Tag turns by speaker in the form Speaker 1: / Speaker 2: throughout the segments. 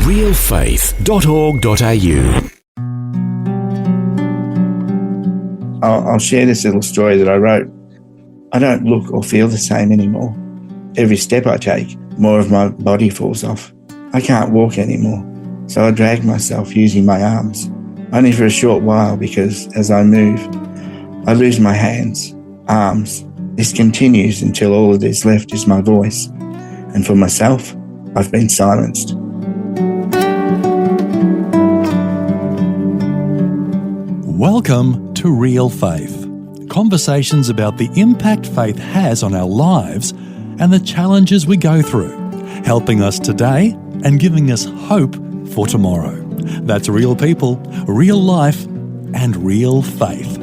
Speaker 1: realfaith.org.au.
Speaker 2: I'll share this little story that I wrote. I don't look or feel the same anymore. Every step I take, more of my body falls off. I can't walk anymore, so I drag myself using my arms, only for a short while because as I move, I lose my hands, arms. This continues until all that is left is my voice. And for myself, I've been silenced.
Speaker 3: Welcome to Real Faith. Conversations about the impact faith has on our lives and the challenges we go through, helping us today and giving us hope for tomorrow. That's real people, real life, and real faith.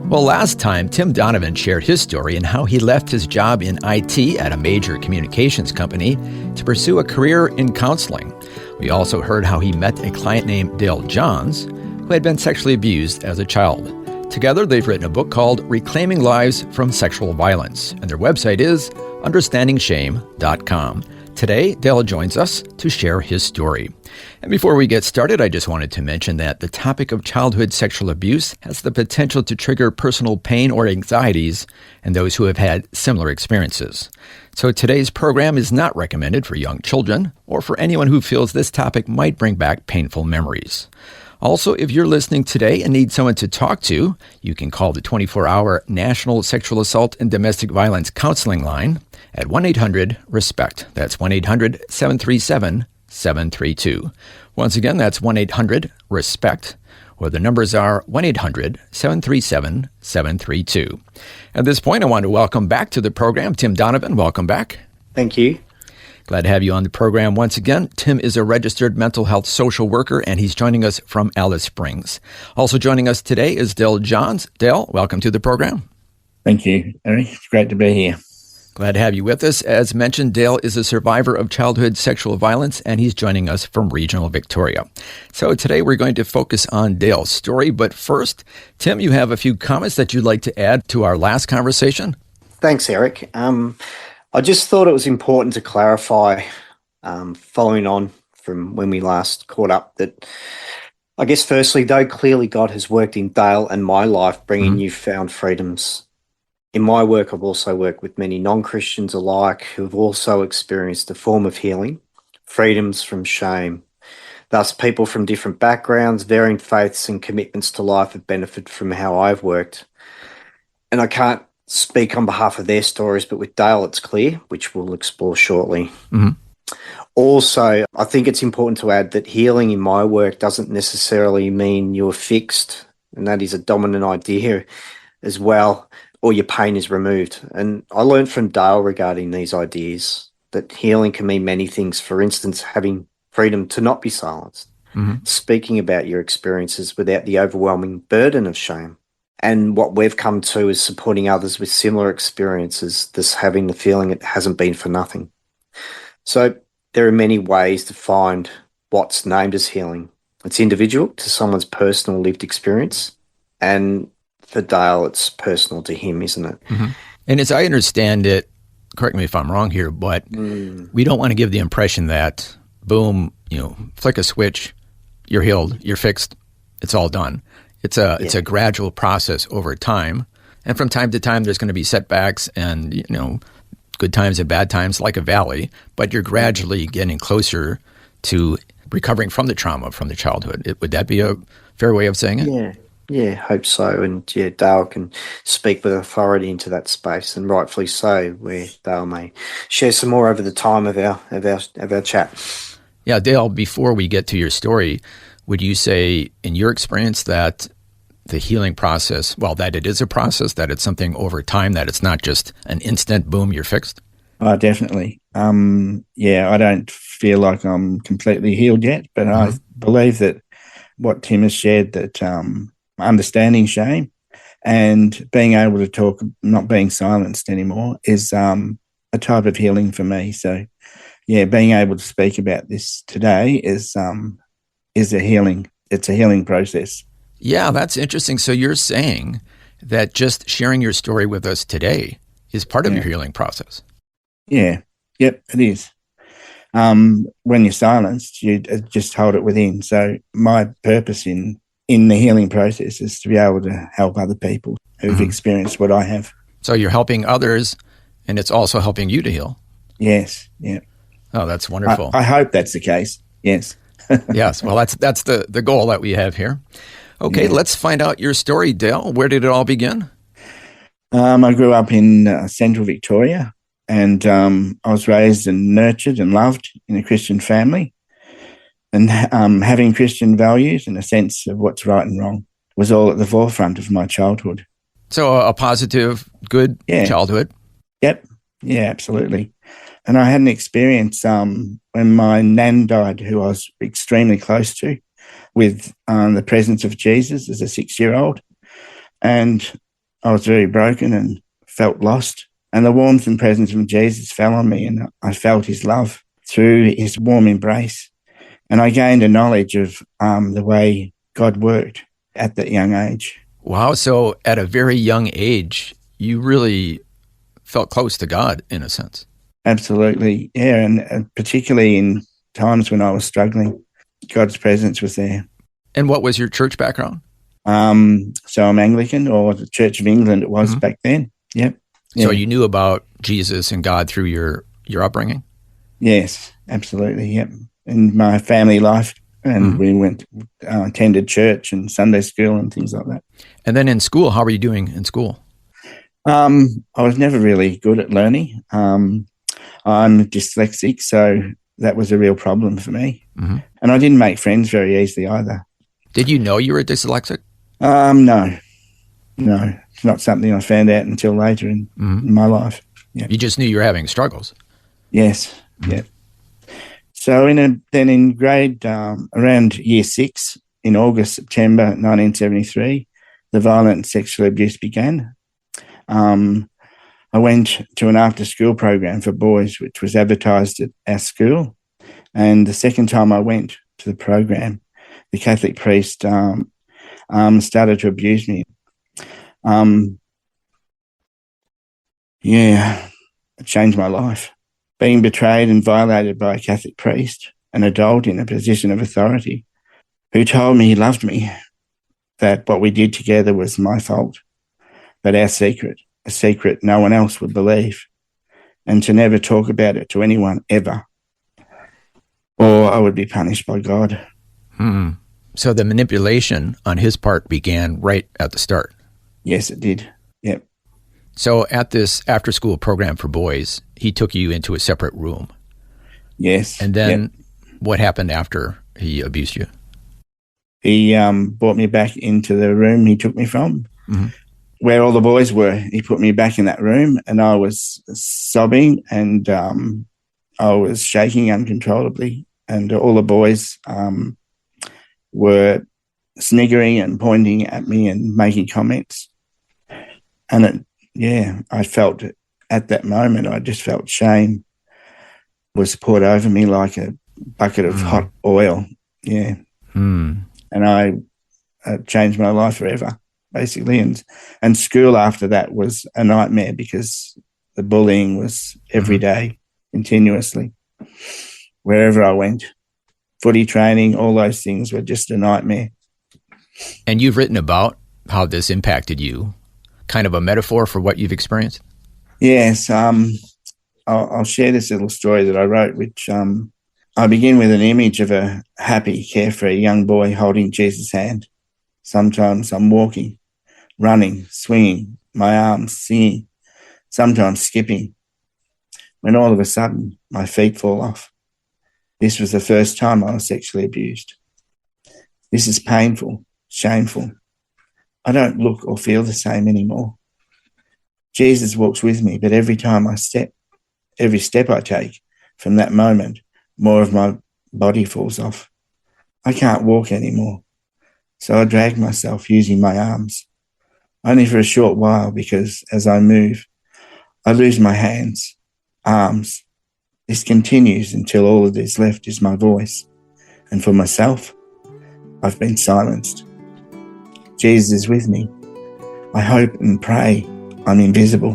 Speaker 4: Well, last time, Tim Donavan shared his story and how he left his job in IT at a major communications company to pursue a career in counseling. We also heard how he met a client named Dale Johns, who had been sexually abused as a child. Together, they've written a book called Reclaiming Lives from Sexual Violence, and their website is understandingshame.com. Today, Dale joins us to share his story. And before we get started, I just wanted to mention that the topic of childhood sexual abuse has the potential to trigger personal pain or anxieties in those who have had similar experiences. So today's program is not recommended for young children or for anyone who feels this topic might bring back painful memories. Also, if you're listening today and need someone to talk to, you can call the 24-hour National Sexual Assault and Domestic Violence Counseling line at 1-800-RESPECT. That's 1-800-737-732. Once again, that's 1-800-RESPECT, or the numbers are 1-800-737-732. At this point, I want to welcome back to the program Tim Donavan. Welcome back.
Speaker 5: Thank you.
Speaker 4: Glad to have you on the program once again. Tim is a registered mental health social worker, and he's joining us from Alice Springs. Also joining us today is Dale Johns. Dale, welcome to the program.
Speaker 2: Thank you, Eric. It's great to be here.
Speaker 4: Glad to have you with us. As mentioned, Dale is a survivor of childhood sexual violence, and he's joining us from regional Victoria. So today we're going to focus on Dale's story. But first, Tim, you have a few comments that you'd like to add to our last conversation?
Speaker 5: Thanks, Eric. I just thought it was important to clarify, following on from when we last caught up, that I guess firstly, though clearly God has worked in Dale and my life, bringing newfound freedoms, in my work I've also worked with many non-Christians alike who have also experienced a form of healing, freedoms from shame. Thus, people from different backgrounds, varying faiths and commitments to life have benefited from how I've worked. And I can't speak on behalf of their stories, but with Dale it's clear, which we'll explore shortly.
Speaker 4: Mm-hmm.
Speaker 5: Also, I think it's important to add that healing in my work doesn't necessarily mean you're fixed, and that is a dominant idea as well, or your pain is removed. And I learned from Dale regarding these ideas that healing can mean many things. For instance, having freedom to not be silenced, speaking about your experiences without the overwhelming burden of shame. And what we've come to is supporting others with similar experiences, thus having the feeling it hasn't been for nothing. So there are many ways to find what's named as healing. It's individual to someone's personal lived experience, and for Dale, it's personal to him, isn't it?
Speaker 4: Mm-hmm. And as I understand it, correct me if I'm wrong here, but we don't want to give the impression that, boom, flick a switch, you're healed, you're fixed, it's all done. It's a gradual process over time. And from time to time, there's going to be setbacks and, good times and bad times like a valley, but you're gradually getting closer to recovering from the trauma from the childhood. Would that be a fair way of saying it?
Speaker 5: Yeah, hope so. And Dale can speak with authority into that space, and rightfully so, where Dale may share some more over the time of our chat.
Speaker 4: Yeah, Dale, before we get to your story, would you say, in your experience, that the healing process, that it is a process, that it's something over time, that it's not just an instant, boom, you're fixed?
Speaker 2: Oh, definitely. I don't feel like I'm completely healed yet, but I believe that what Tim has shared, that understanding shame and being able to talk, not being silenced anymore, is a type of healing for me. So, being able to speak about this today is a healing. It's a healing process.
Speaker 4: Yeah, that's interesting. So you're saying that just sharing your story with us today is part of your healing process.
Speaker 2: Yeah. Yep, it is. When you're silenced, you just hold it within. So my purpose in the healing process is to be able to help other people who've experienced what I have.
Speaker 4: So you're helping others, and it's also helping you to heal.
Speaker 2: Yes. Yeah.
Speaker 4: Oh, that's wonderful.
Speaker 2: I hope that's the case. Yes.
Speaker 4: Yes. Well, that's the goal that we have here. Okay, let's find out your story, Dale. Where did it all begin?
Speaker 2: I grew up in central Victoria, and I was raised and nurtured and loved in a Christian family. And having Christian values and a sense of what's right and wrong was all at the forefront of my childhood.
Speaker 4: So a positive, good childhood.
Speaker 2: Yep. Yeah, absolutely. And I had an experience when my nan died, who I was extremely close to, with the presence of Jesus as a 6-year-old. And I was very broken and felt lost. And the warmth and presence of Jesus fell on me, and I felt his love through his warm embrace. And I gained a knowledge of the way God worked at that young age.
Speaker 4: Wow. So at a very young age, you really felt close to God in a sense.
Speaker 2: Absolutely. Yeah. And particularly in times when I was struggling, God's presence was there.
Speaker 4: And what was your church background?
Speaker 2: So I'm Anglican, or the Church of England it was back then. Yep. Yeah.
Speaker 4: So you knew about Jesus and God through your upbringing?
Speaker 2: Yes, absolutely. Yep. In my family life, and we attended church and Sunday school and things like that.
Speaker 4: And then in school, how were you doing in school?
Speaker 2: I was never really good at learning. I'm dyslexic, so that was a real problem for me. And I didn't make friends very easily either.
Speaker 4: Did you know you were dyslexic?
Speaker 2: No. It's not something I found out until later in my life. Yeah.
Speaker 4: You just knew you were having struggles.
Speaker 2: Yes. Yeah. So then in grade around year 6, in August, September 1973, the violent sexual abuse began. I went to an after-school program for boys, which was advertised at our school. And the second time I went to the program, the Catholic priest started to abuse me. It changed my life. Being betrayed and violated by a Catholic priest, an adult in a position of authority, who told me he loved me, that what we did together was my fault, but our secret, a secret no one else would believe, and to never talk about it to anyone ever, or I would be punished by God.
Speaker 4: So the manipulation on his part began right at the start.
Speaker 2: Yes, it did. Yep.
Speaker 4: So at this after-school program for boys, he took you into a separate room.
Speaker 2: Yes.
Speaker 4: And then what happened after he abused you?
Speaker 2: He brought me back into the room he took me from, where all the boys were. He put me back in that room, and I was sobbing, and I was shaking uncontrollably, and all the boys were sniggering and pointing at me and making comments. And I felt at that moment, I just felt shame was poured over me like a bucket of hot oil. Yeah. And I changed my life forever, basically. And school after that was a nightmare because the bullying was every day, continuously, wherever I went. Footy training, all those things were just a nightmare.
Speaker 4: And you've written about how this impacted you, kind of a metaphor for what you've experienced?
Speaker 2: Yes. I'll share this little story that I wrote, which I begin with an image of a happy, carefree young boy holding Jesus' hand. Sometimes I'm walking, running, swinging, my arms singing, sometimes skipping, when all of a sudden my feet fall off. This was the first time I was sexually abused. This is painful, shameful. I don't look or feel the same anymore. Jesus walks with me, but every time I step, every step I take from that moment, more of my body falls off. I can't walk anymore. So I drag myself using my arms, only for a short while, because as I move, I lose my hands, arms. This continues until all that is left is my voice. And for myself, I've been silenced. Jesus is with me, I hope and pray I'm invisible,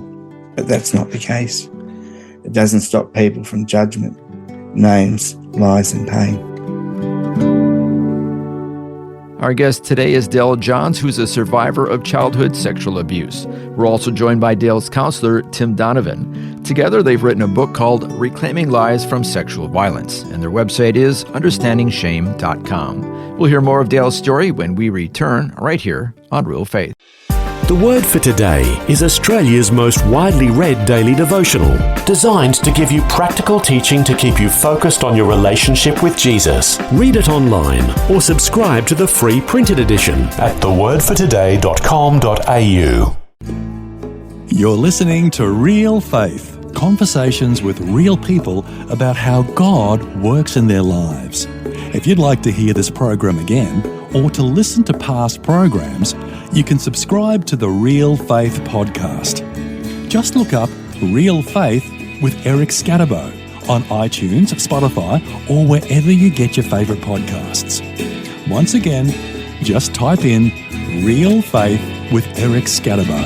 Speaker 2: but that's not the case. It doesn't stop people from judgment, names, lies, and pain.
Speaker 4: Our guest today is Dale Johns, who's a survivor of childhood sexual abuse. We're also joined by Dale's counselor, Tim Donavan. Together, they've written a book called Reclaiming Lives from Sexual Violence, and their website is understandingshame.com. We'll hear more of Dale's story when we return right here on Real Faith.
Speaker 1: The Word for Today is Australia's most widely read daily devotional, designed to give you practical teaching to keep you focused on your relationship with Jesus. Read it online or subscribe to the free printed edition at thewordfortoday.com.au.
Speaker 3: You're listening to Real Faith, conversations with real people about how God works in their lives. If you'd like to hear this program again, or to listen to past programs, you can subscribe to the Real Faith podcast. Just look up Real Faith with Eric Scatterbo on iTunes, Spotify, or wherever you get your favourite podcasts. Once again, just type in Real Faith with Eric Scatterbo.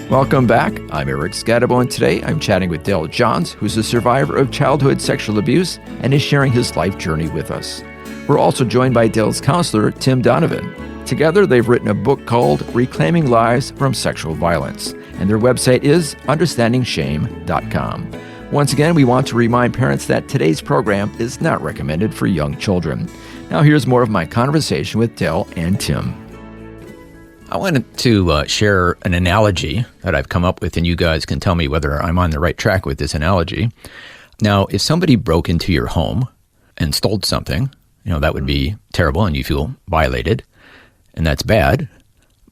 Speaker 4: Welcome back. I'm Eric Scatterbo, and today I'm chatting with Dale Johns, who's a survivor of childhood sexual abuse and is sharing his life journey with us. We're also joined by Dale's counselor, Tim Donavan. Together, they've written a book called Reclaiming Lives from Sexual Violence, and their website is understandingshame.com. Once again, we want to remind parents that today's program is not recommended for young children. Now here's more of my conversation with Dale and Tim. I wanted to share an analogy that I've come up with, and you guys can tell me whether I'm on the right track with this analogy. Now, if somebody broke into your home and stole something, that would be terrible and you feel violated, and that's bad.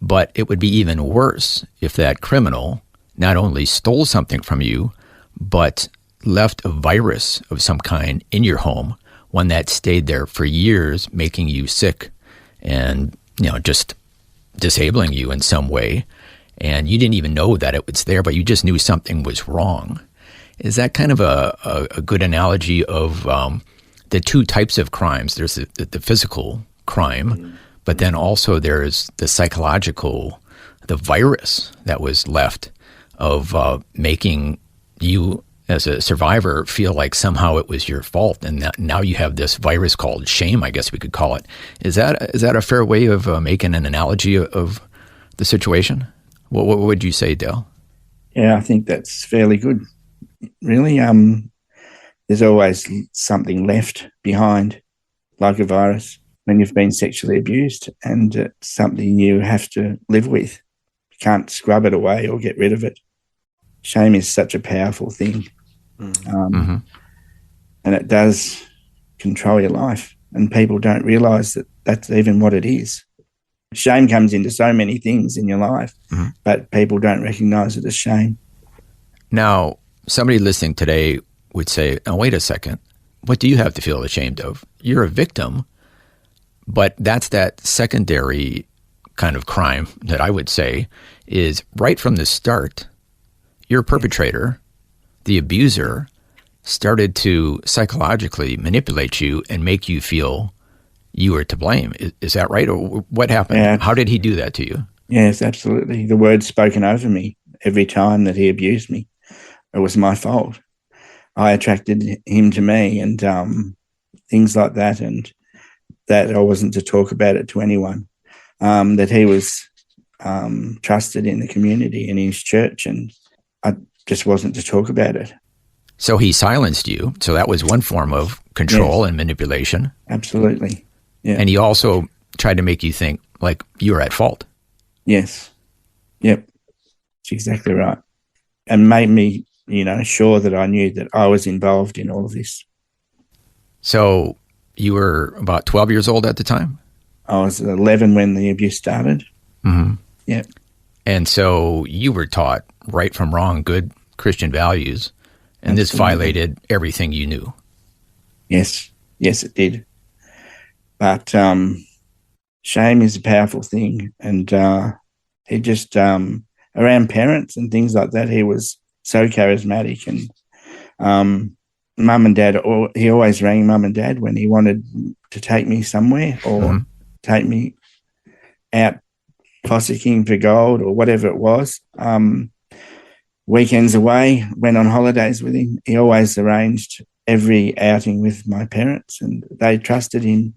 Speaker 4: But it would be even worse if that criminal not only stole something from you, but left a virus of some kind in your home, one that stayed there for years, making you sick and, just disabling you in some way, and you didn't even know that it was there, but you just knew something was wrong. Is that kind of a good analogy of the two types of crimes? There's the physical crime, but then also there's the psychological, the virus that was left of making you as a survivor feel like somehow it was your fault, and that now you have this virus called shame, I guess we could call it. Is that a fair way of making an analogy of the situation? What would you say, Dale?
Speaker 2: Yeah, I think that's fairly good. Really, there's always something left behind, like a virus, when you've been sexually abused, and it's something you have to live with. You can't scrub it away or get rid of it. Shame is such a powerful thing. And it does control your life, and people don't realise that that's even what it is. Shame comes into so many things in your life, but people don't recognise it as shame.
Speaker 4: Now, somebody listening today would say, oh, wait a second, what do you have to feel ashamed of? You're a victim, but that's that secondary kind of crime that I would say is right from the start. Your perpetrator, the abuser, started to psychologically manipulate you and make you feel you were to blame. Is that right? Or what happened?
Speaker 2: Yeah.
Speaker 4: How did he do that to you?
Speaker 2: Yes, absolutely. The words spoken over me every time that he abused me. It was my fault. I attracted him to me, and things like that, and that I wasn't to talk about it to anyone, that he was trusted in the community and in his church, and I just wasn't to talk about it.
Speaker 4: So he silenced you. So that was one form of control and manipulation.
Speaker 2: Absolutely. Yeah.
Speaker 4: And he also tried to make you think like you were at fault.
Speaker 2: Yes. Yep. That's exactly right. And made me, sure that I knew that I was involved in all of this.
Speaker 4: So you were about 12 years old at the time?
Speaker 2: I was 11 when the abuse started.
Speaker 4: Mm-hmm.
Speaker 2: Yeah.
Speaker 4: And so you were taught right from wrong, good Christian values, and
Speaker 2: Absolutely.
Speaker 4: This violated everything you knew.
Speaker 2: Yes. Yes, it did. But shame is a powerful thing. And he just, around parents and things like that, he was so charismatic. And mum and dad, he always rang mum and dad when he wanted to take me somewhere or take me out fossicking for gold or whatever it was. Weekends away, went on holidays with him. He always arranged every outing with my parents, and they trusted him,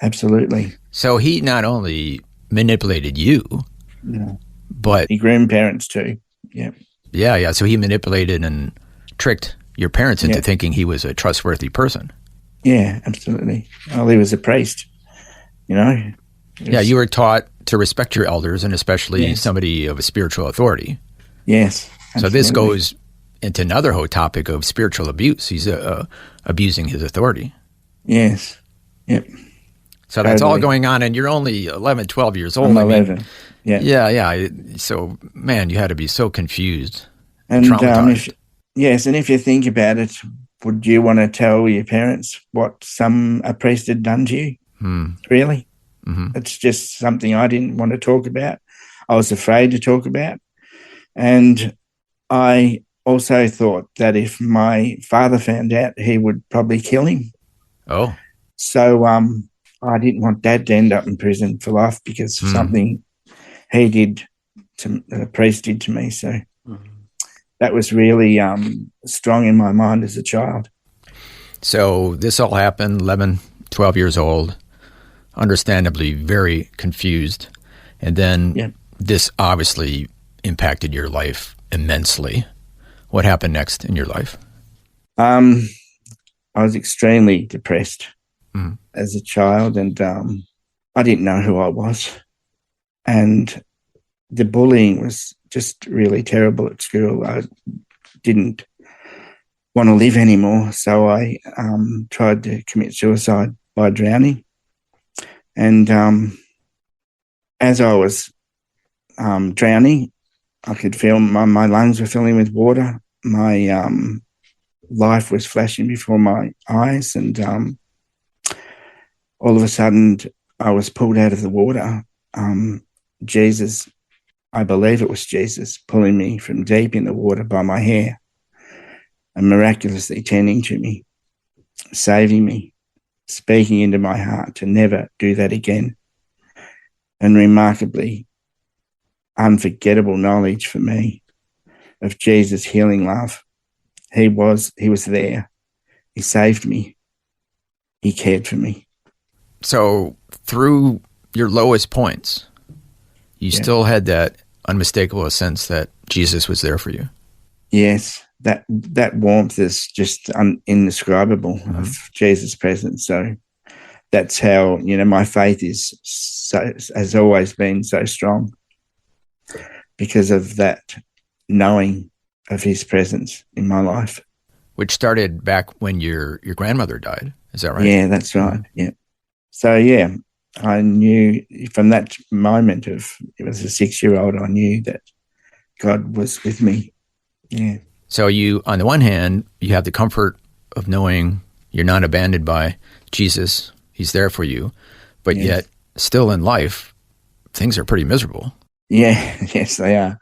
Speaker 2: absolutely.
Speaker 4: So he not only manipulated you, but
Speaker 2: he groomed parents too. Yeah.
Speaker 4: Yeah. So he manipulated and tricked your parents into thinking he was a trustworthy person.
Speaker 2: Yeah, absolutely. Well, he was a priest,
Speaker 4: Yeah, you were taught to respect your elders, and especially somebody of a spiritual authority.
Speaker 2: Yes. Absolutely.
Speaker 4: So this goes into another whole topic of spiritual abuse. He's abusing his authority.
Speaker 2: Yes. Yep.
Speaker 4: So that's all going on, and you're only 11, 12 years old.
Speaker 2: I'm 11.
Speaker 4: Yeah. So, man, you had to be so confused
Speaker 2: and
Speaker 4: traumatized.
Speaker 2: And if you think about it, would you want to tell your parents what a priest had done to you? Really?
Speaker 4: Mm-hmm.
Speaker 2: It's just something I didn't want to talk about. I was afraid to talk about. And I also thought that if my father found out, he would probably kill him.
Speaker 4: Oh.
Speaker 2: So I didn't want Dad to end up in prison for life because of something he did, a priest did to me. So that was really strong in my mind as a child.
Speaker 4: So this all happened, 11, 12 years old, understandably very confused. And then this obviously impacted your life immensely. What happened next in your life?
Speaker 2: I was extremely depressed as a child, and I didn't know who I was. And the bullying was just really terrible at school. I didn't want to live anymore, so I tried to commit suicide by drowning. And as I was drowning, I could feel my lungs were filling with water. My life was flashing before my eyes, and all of a sudden I was pulled out of the water. Jesus, I believe it was Jesus, pulling me from deep in the water by my hair and miraculously tending to me, saving me, speaking into my heart to never do that again. And remarkably unforgettable knowledge for me of Jesus' healing love. He was there. He saved me. He cared for me.
Speaker 4: So through your lowest points, you still had that unmistakable sense that Jesus was there for you.
Speaker 2: Yes, that warmth is just indescribable of Jesus' presence. So that's how, my faith has always been so strong, because of that knowing of his presence in my life.
Speaker 4: Which started back when your grandmother died. Is that right?
Speaker 2: Yeah, that's right. Yeah. So, I knew from that moment it was a 6-year-old, I knew that God was with me. Yeah.
Speaker 4: So you, on the one hand, you have the comfort of knowing you're not abandoned by Jesus. He's there for you. But yet, still in life, things are pretty miserable.
Speaker 2: Yeah, yes, they are.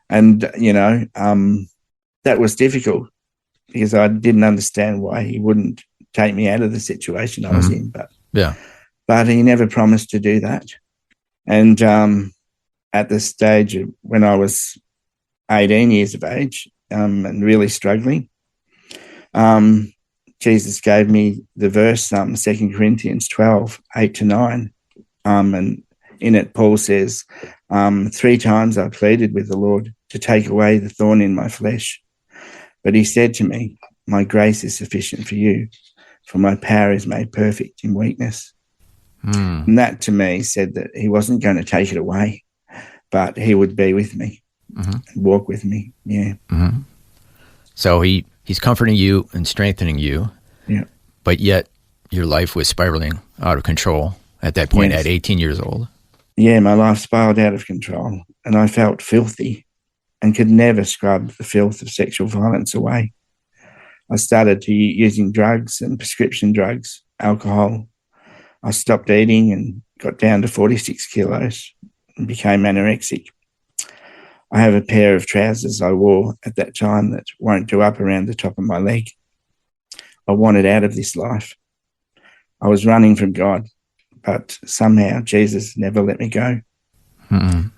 Speaker 2: And, that was difficult because I didn't understand why he wouldn't take me out of the situation I was in. But he never promised to do that. And at the stage when I was 18 years of age and really struggling, Jesus gave me the verse, 2 Corinthians 12, 8-9. And in it, Paul says, 3 times I pleaded with the Lord to take away the thorn in my flesh. But he said to me, my grace is sufficient for you, for my power is made perfect in weakness. And that to me said that he wasn't going to take it away, but he would be with me, and walk with me. Yeah.
Speaker 4: So he's comforting you and strengthening you.
Speaker 2: Yeah.
Speaker 4: But yet your life was spiraling out of control at that point at 18 years old.
Speaker 2: Yeah, my life spiraled out of control, and I felt filthy and could never scrub the filth of sexual violence away. I started using drugs and prescription drugs, alcohol. I stopped eating and got down to 46 kilos and became anorexic. I have a pair of trousers I wore at that time that won't go up around the top of my leg. I wanted out of this life. I was running from God, but somehow Jesus never let me go.
Speaker 4: Mm-mm.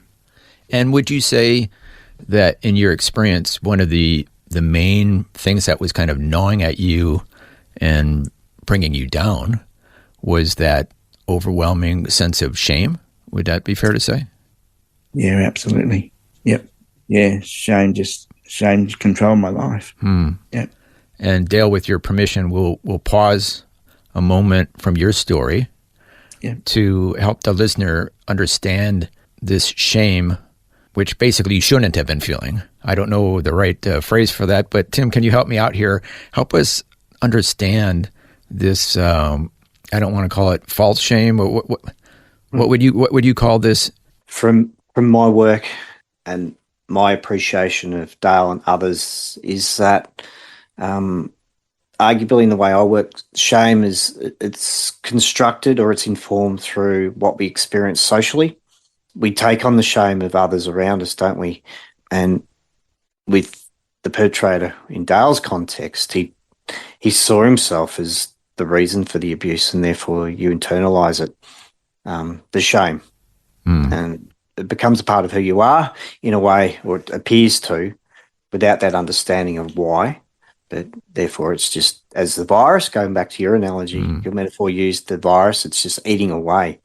Speaker 4: And would you say that in your experience, one of the main things that was kind of gnawing at you and bringing you down was that overwhelming sense of shame? Would that be fair to say?
Speaker 2: Yeah, absolutely. Yep. Yeah, shame controlled my life. Yep.
Speaker 4: And Dale, with your permission, we'll pause a moment from your story to help the listener understand this shame, which basically you shouldn't have been feeling. I don't know the right phrase for that, but Tim, can you help me out here? Help us understand this. I don't want to call it false shame. What would you call this?
Speaker 5: From my work and my appreciation of Dale and others is that arguably in the way I work, shame it's constructed or it's informed through what we experience socially. We take on the shame of others around us, don't we? And with the perpetrator in Dale's context, he saw himself as the reason for the abuse, and therefore you internalize it, the shame. And it becomes a part of who you are in a way, or it appears to, without that understanding of why. But therefore it's just, as the virus, going back to your analogy, your metaphor used, the virus, it's just eating away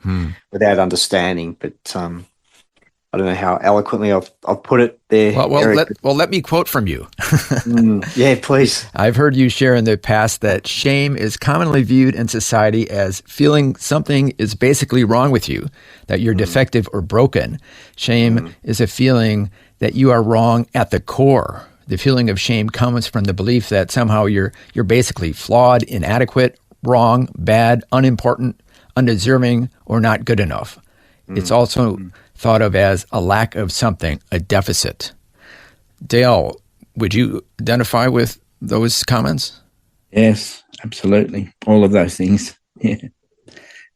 Speaker 5: without understanding. But I don't know how eloquently I've put it there.
Speaker 4: Well, let me quote from you.
Speaker 5: Yeah, please.
Speaker 4: I've heard you share in the past that shame is commonly viewed in society as feeling something is basically wrong with you, that you're defective or broken. Shame is a feeling that you are wrong at the core. The feeling of shame comes from the belief that somehow you're basically flawed, inadequate, wrong, bad, unimportant, undeserving, or not good enough. It's also thought of as a lack of something, a deficit. Dale, would you identify with those comments?
Speaker 2: Yes, absolutely. All of those things. Yeah.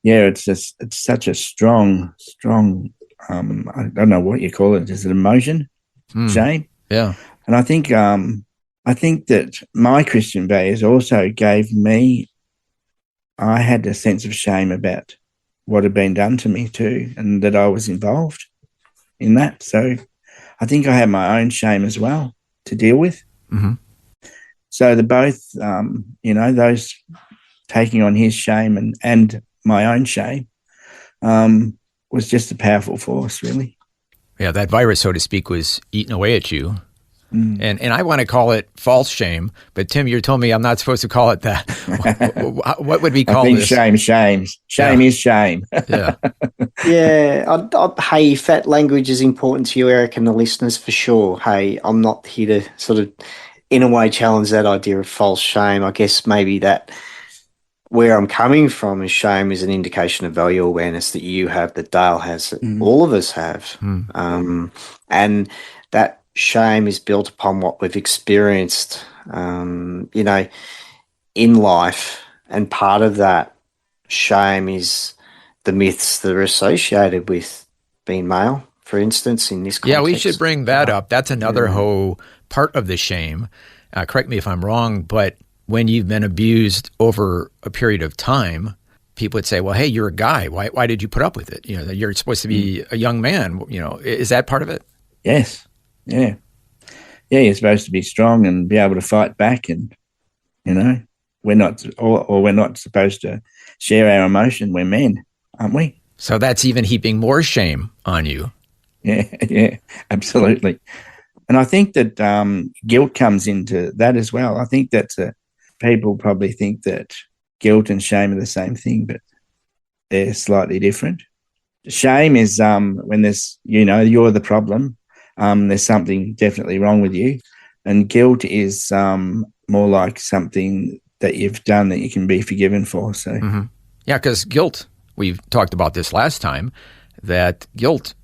Speaker 2: Yeah, it's such a strong, I don't know what you call it. Is it emotion? Shame?
Speaker 4: Yeah.
Speaker 2: And I think that my Christian values also gave me, I had a sense of shame about what had been done to me too, and that I was involved in that. So I think I had my own shame as well to deal with. So both, those taking on his shame and my own shame was just a powerful force, really.
Speaker 4: Yeah, that virus, so to speak, was eating away at you. And I want to call it false shame, but Tim, you told me I'm not supposed to call it that. What would we call this?
Speaker 2: I think shame is shame.
Speaker 4: Yeah.
Speaker 5: Yeah. Hey, if that language is important to you, Eric, and the listeners, for sure. Hey, I'm not here to sort of, in a way, challenge that idea of false shame. I guess maybe that where I'm coming from is shame is an indication of value awareness that you have, that Dale has, that all of us have. And that shame is built upon what we've experienced, in life. And part of that shame is the myths that are associated with being male, for instance, in this context.
Speaker 4: Yeah, we should bring that up. That's another whole part of the shame. Correct me if I'm wrong, but when you've been abused over a period of time, people would say, well, hey, you're a guy. Why did you put up with it? You're supposed to be a young man. Is that part of it?
Speaker 2: Yes. Yeah. Yeah, you're supposed to be strong and be able to fight back, and we're not supposed to share our emotion. We're men, aren't we?
Speaker 4: So that's even heaping more shame on you.
Speaker 2: Yeah, absolutely. And I think that guilt comes into that as well. I think that people probably think that guilt and shame are the same thing, but they're slightly different. Shame is when there's, you're the problem. There's something definitely wrong with you. And guilt is more like something that you've done that you can be forgiven for. So,
Speaker 4: Yeah, because guilt, we've talked about this last time, that guilt,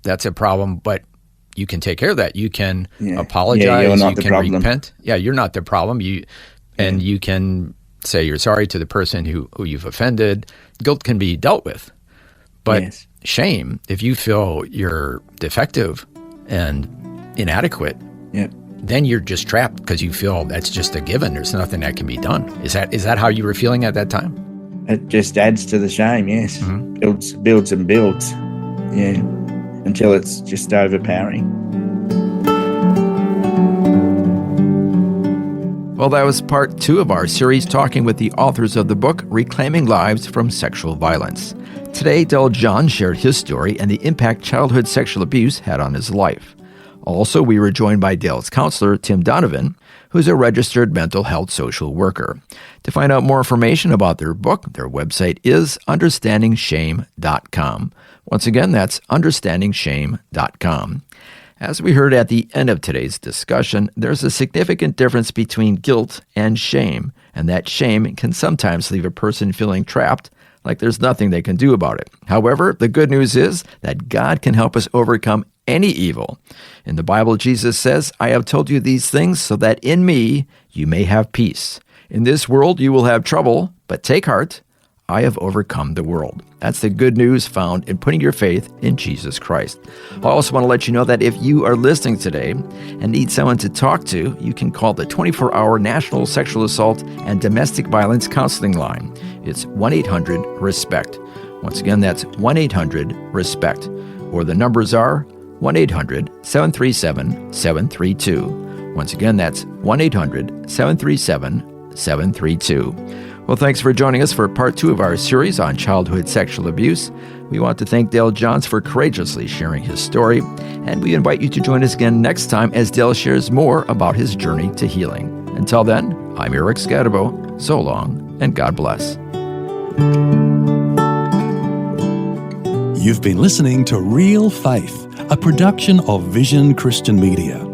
Speaker 4: that's a problem, but you can take care of that. You can apologize.
Speaker 2: You're not
Speaker 4: you
Speaker 2: the
Speaker 4: can
Speaker 2: problem.
Speaker 4: repent. Yeah, you're not the problem. You can say you're sorry to the person who you've offended. Guilt can be dealt with. But shame, if you feel you're defective and inadequate, then you're just trapped because you feel that's just a given. There's nothing that can be done. Is that how you were feeling at that time?
Speaker 2: it just adds to the shame, yes. Builds and builds, yeah, until it's just overpowering.
Speaker 4: Well, that was part 2 of our series talking with the authors of the book, Reclaiming Lives from Sexual Violence. Today, Del John shared his story and the impact childhood sexual abuse had on his life. Also, we were joined by Del's counselor, Tim Donavan, who's a registered mental health social worker. To find out more information about their book, their website is understandingshame.com. Once again, that's understandingshame.com. As we heard at the end of today's discussion, there's a significant difference between guilt and shame, and that shame can sometimes leave a person feeling trapped, like there's nothing they can do about it. However, the good news is that God can help us overcome any evil. In the Bible, Jesus says, "I have told you these things so that in me you may have peace. In this world you will have trouble, but take heart, I have overcome the world." That's the good news found in putting your faith in Jesus Christ. I also want to let you know that if you are listening today and need someone to talk to, you can call the 24-hour National Sexual Assault and Domestic Violence Counseling Line. It's 1-800-RESPECT. Once again, that's 1-800-RESPECT. Or the numbers are 1-800-737-732. Once again, that's 1-800-737-732. Well, thanks for joining us for part 2 of our series on childhood sexual abuse. We want to thank Del Johns for courageously sharing his story, and we invite you to join us again next time as Del shares more about his journey to healing. Until then, I'm Eric Scadabo. So long, and God bless.
Speaker 3: You've been listening to Real Faith, a production of Vision Christian Media.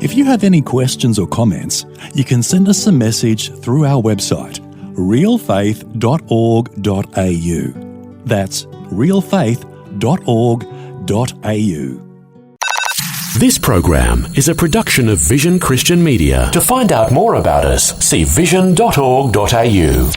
Speaker 3: If you have any questions or comments, you can send us a message through our website, realfaith.org.au. That's realfaith.org.au.
Speaker 1: This program is a production of Vision Christian Media. To find out more about us, see vision.org.au.